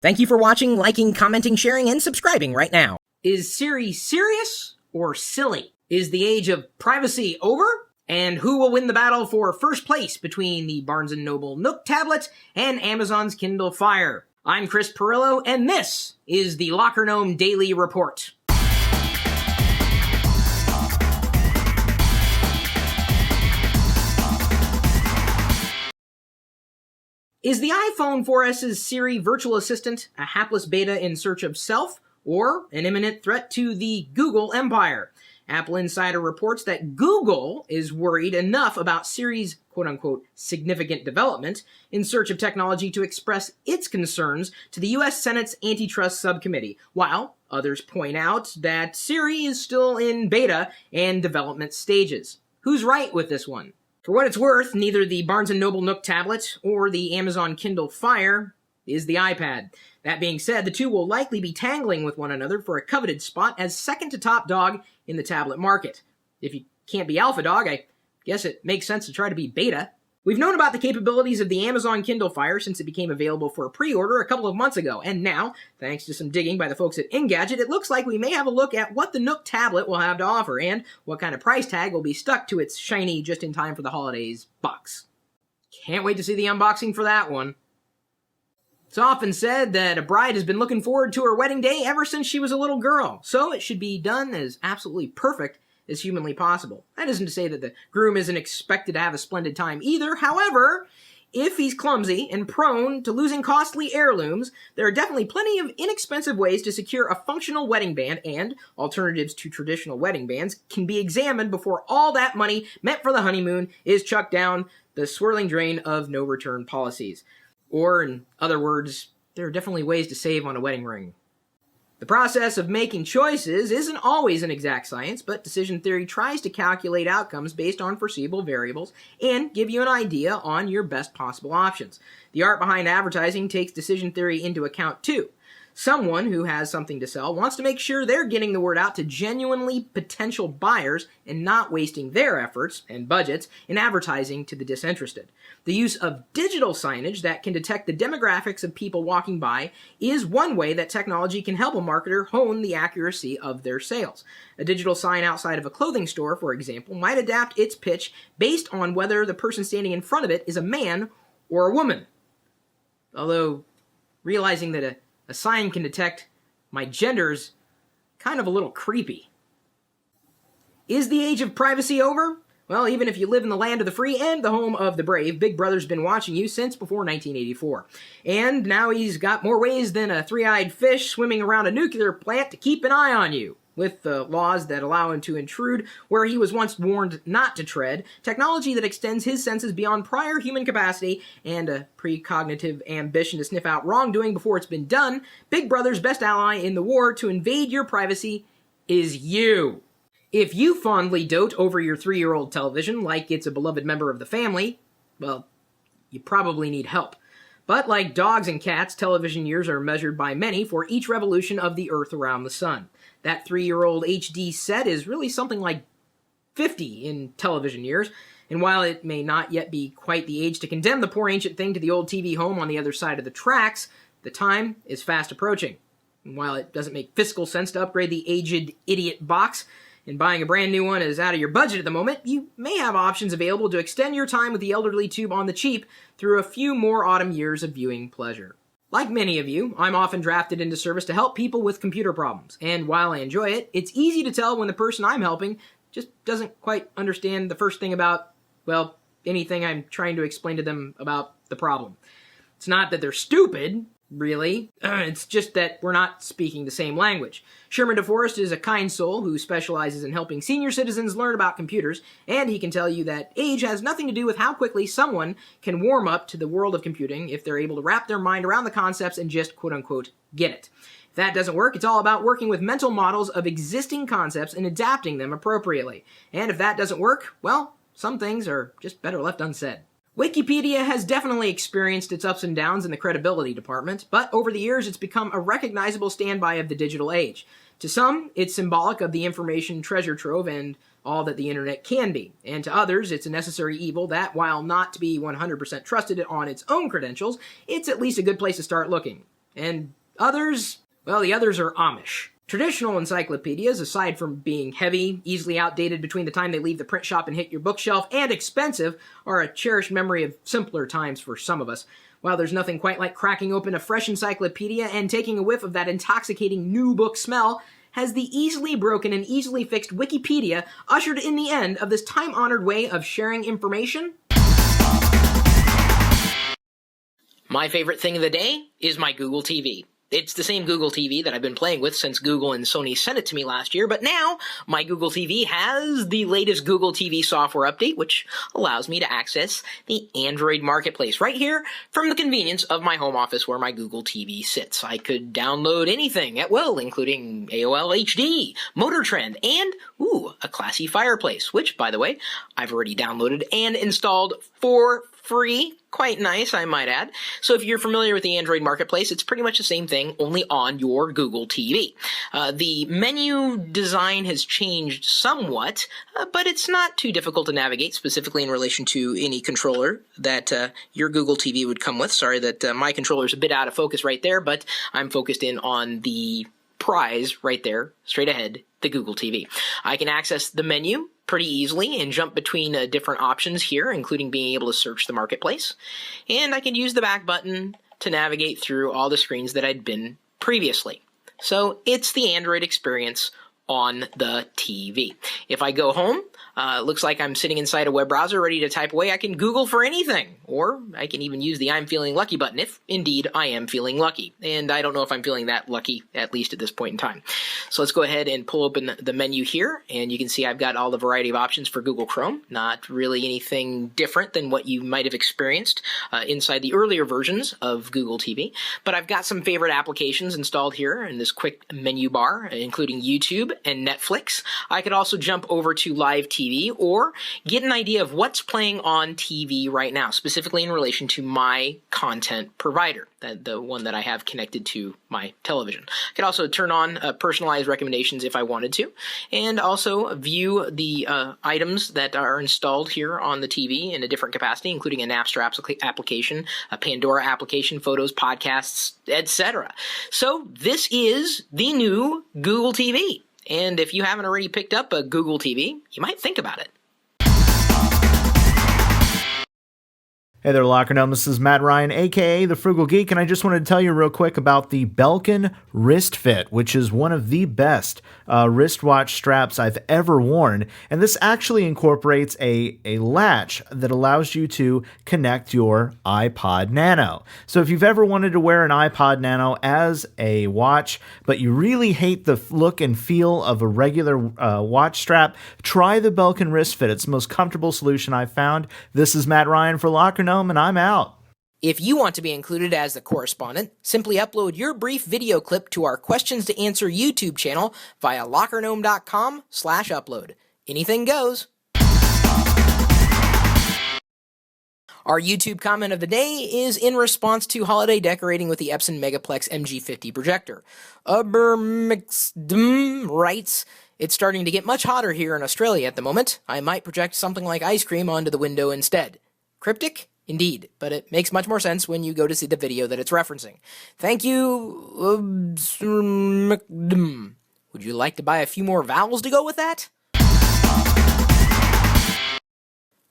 Thank you for watching, liking, commenting, sharing, and subscribing right now. Is Siri serious or silly? Is the age of privacy over? And who will win the battle for first place between the Barnes & Noble Nook tablet and Amazon's Kindle Fire? I'm Chris Perillo, and this is the Locker Gnome Daily Report. Is the iPhone 4S's Siri virtual assistant a hapless beta in search of self, or an imminent threat to the Google empire? Apple Insider reports that Google is worried enough about Siri's quote-unquote significant development in search of technology to express its concerns to the U.S. Senate's Antitrust Subcommittee, while others point out that Siri is still in beta and development stages. Who's right with this one? For what it's worth, neither the Barnes & Noble Nook tablet or the Amazon Kindle Fire is the iPad. That being said, the two will likely be tangling with one another for a coveted spot as second-to-top dog in the tablet market. If you can't be alpha dog, I guess it makes sense to try to be beta. We've known about the capabilities of the Amazon Kindle Fire since it became available for a pre-order a couple of months ago, and now, thanks to some digging by the folks at Engadget, it looks like we may have a look at what the Nook tablet will have to offer and what kind of price tag will be stuck to its shiny just-in-time-for-the-holidays box. Can't wait to see the unboxing for that one. It's often said that a bride has been looking forward to her wedding day ever since she was a little girl, so it should be done as absolutely perfect as humanly possible. That isn't to say that the groom isn't expected to have a splendid time either. However, if he's clumsy and prone to losing costly heirlooms, there are definitely plenty of inexpensive ways to secure a functional wedding band, and alternatives to traditional wedding bands can be examined before all that money meant for the honeymoon is chucked down the swirling drain of no-return policies. Or, in other words, there are definitely ways to save on a wedding ring. The process of making choices isn't always an exact science, but decision theory tries to calculate outcomes based on foreseeable variables and give you an idea on your best possible options. The art behind advertising takes decision theory into account too. Someone who has something to sell wants to make sure they're getting the word out to genuinely potential buyers and not wasting their efforts and budgets in advertising to the disinterested. The use of digital signage that can detect the demographics of people walking by is one way that technology can help a marketer hone the accuracy of their sales. A digital sign outside of a clothing store, for example, might adapt its pitch based on whether the person standing in front of it is a man or a woman. Although, realizing that a sign can detect my gender's kind of a little creepy. Is the age of privacy over? Well, even if you live in the land of the free and the home of the brave, Big Brother's been watching you since before 1984. And now he's got more ways than a three-eyed fish swimming around a nuclear plant to keep an eye on you. With the laws that allow him to intrude where he was once warned not to tread, technology that extends his senses beyond prior human capacity, and a precognitive ambition to sniff out wrongdoing before it's been done, Big Brother's best ally in the war to invade your privacy is you. If you fondly dote over your 3-year-old television like it's a beloved member of the family, well, you probably need help. But like dogs and cats, television years are measured by many for each revolution of the Earth around the sun. That 3-year-old HD set is really something like 50 in television years, and while it may not yet be quite the age to condemn the poor ancient thing to the old TV home on the other side of the tracks, the time is fast approaching. And while it doesn't make fiscal sense to upgrade the aged idiot box, and buying a brand new one is out of your budget at the moment, you may have options available to extend your time with the elderly tube on the cheap through a few more autumn years of viewing pleasure. Like many of you, I'm often drafted into service to help people with computer problems, and while I enjoy it, it's easy to tell when the person I'm helping just doesn't quite understand the first thing about, well, anything I'm trying to explain to them about the problem. It's not that they're stupid, really. It's just that we're not speaking the same language. Sherman DeForest is a kind soul who specializes in helping senior citizens learn about computers, and he can tell you that age has nothing to do with how quickly someone can warm up to the world of computing if they're able to wrap their mind around the concepts and just quote-unquote get it. If that doesn't work, it's all about working with mental models of existing concepts and adapting them appropriately. And if that doesn't work, well, some things are just better left unsaid. Wikipedia has definitely experienced its ups and downs in the credibility department, but over the years it's become a recognizable standby of the digital age. To some, it's symbolic of the information treasure trove and all that the internet can be, and to others, it's a necessary evil that, while not to be 100% trusted on its own credentials, it's at least a good place to start looking. And others, well, the others are Amish. Traditional encyclopedias, aside from being heavy, easily outdated between the time they leave the print shop and hit your bookshelf, and expensive, are a cherished memory of simpler times for some of us. While there's nothing quite like cracking open a fresh encyclopedia and taking a whiff of that intoxicating new book smell, has the easily broken and easily fixed Wikipedia ushered in the end of this time-honored way of sharing information? My favorite thing of the day is my Google TV. It's the same Google TV that I've been playing with since Google and Sony sent it to me last year, but now my Google TV has the latest Google TV software update, which allows me to access the Android marketplace right here from the convenience of my home office where my Google TV sits. I could download anything at will, including AOL HD, Motor Trend, and, a classy fireplace, which, by the way, I've already downloaded and installed for free. Quite nice, I might add. So if you're familiar with the Android marketplace, it's pretty much the same thing, only on your Google TV. The menu design has changed somewhat, but it's not too difficult to navigate, specifically in relation to any controller that your Google TV would come with. Sorry that my controller is a bit out of focus right there, but I'm focused in on the prize right there, straight ahead, the Google TV. I can access the menu pretty easily and jump between different options here, including being able to search the marketplace. And I can use the back button to navigate through all the screens that I'd been previously. So it's the Android experience on the TV. If I go home, looks like I'm sitting inside a web browser ready to type away. I can Google for anything, or I can even use the I'm feeling lucky button if indeed I am feeling lucky. And I don't know if I'm feeling that lucky, at least at this point in time. So let's go ahead and pull open the menu here, and you can see I've got all the variety of options for Google Chrome. Not really anything different than what you might have experienced inside the earlier versions of Google TV, but I've got some favorite applications installed here in this quick menu bar, including YouTube and Netflix. I could also jump over to live TV or get an idea of what's playing on TV right now, specifically in relation to my content provider, the one that I have connected to my television. I could also turn on personalized recommendations if I wanted to, and also view the items that are installed here on the TV in a different capacity, including a Napster application, a Pandora application, photos, podcasts, etc. So this is the new Google TV. And if you haven't already picked up a Google TV, you might think about it. Hey there, Locker Gnome. This is Matt Ryan, aka The Frugal Geek, and I just wanted to tell you real quick about the Belkin Wrist Fit, which is one of the best wristwatch straps I've ever worn. And this actually incorporates a latch that allows you to connect your iPod Nano. So if you've ever wanted to wear an iPod Nano as a watch, but you really hate the look and feel of a regular watch strap, try the Belkin Wrist Fit. It's the most comfortable solution I've found. This is Matt Ryan for Locker Gnome, and I'm out. If you want to be included as the correspondent, simply upload your brief video clip to our Questions to Answer YouTube channel via lockergnome.com/upload. Anything goes. Our YouTube comment of the day is in response to holiday decorating with the Epson Megaplex MG50 projector. Ubermixdm writes, "It's starting to get much hotter here in Australia at the moment. I might project something like ice cream onto the window instead." Cryptic? Indeed, but it makes much more sense when you go to see the video that it's referencing. Thank you, Would you like to buy a few more vowels to go with that?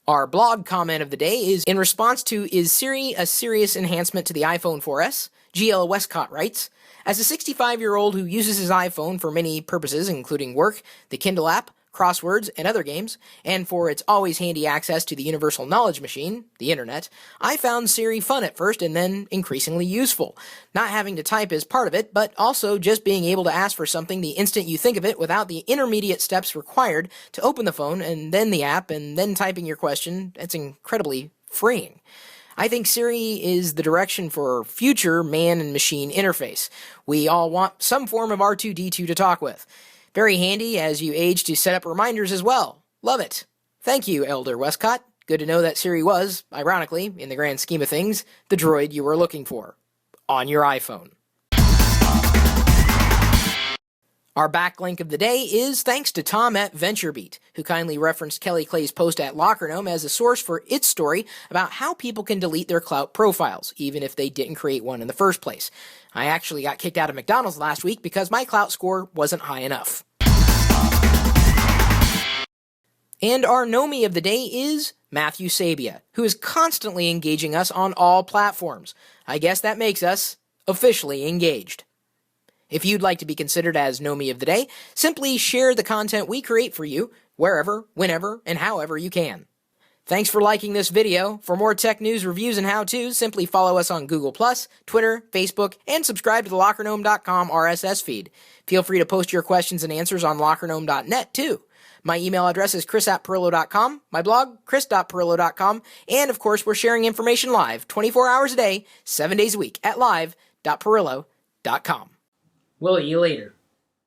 Our blog comment of the day is in response to Is Siri a Serious Enhancement to the iPhone 4S? GL Westcott writes, "As a 65-year-old who uses his iPhone for many purposes, including work, the Kindle app, crosswords, and other games, and for its always handy access to the universal knowledge machine, the internet, I found Siri fun at first and then increasingly useful. Not having to type is part of it, but also just being able to ask for something the instant you think of it without the intermediate steps required to open the phone and then the app and then typing your question, it's incredibly freeing. I think Siri is the direction for future man and machine interface. We all want some form of R2-D2 to talk with. Very handy as you age to set up reminders as well. Love it. Thank you, Elder Westcott. Good to know that Siri was, ironically, in the grand scheme of things, the droid you were looking for. On your iPhone. Our backlink of the day is thanks to Tom at VentureBeat, who kindly referenced Kelly Clay's post at Locker Gnome as a source for its story about how people can delete their Clout profiles, even if they didn't create one in the first place. I actually got kicked out of McDonald's last week because my Clout score wasn't high enough. And our Gnomie of the day is Matthew Sabia, who is constantly engaging us on all platforms. I guess that makes us officially engaged. If you'd like to be considered as Gnomie of the Day, simply share the content we create for you, wherever, whenever, and however you can. Thanks for liking this video. For more tech news, reviews, and how-tos, simply follow us on Google+, Twitter, Facebook, and subscribe to the LockerGnome.com RSS feed. Feel free to post your questions and answers on LockerGnome.net, too. My email address is chris@perillo.com, my blog, chris.perillo.com, and of course, we're sharing information live, 24 hours a day, 7 days a week, at live.perillo.com. We'll see you later.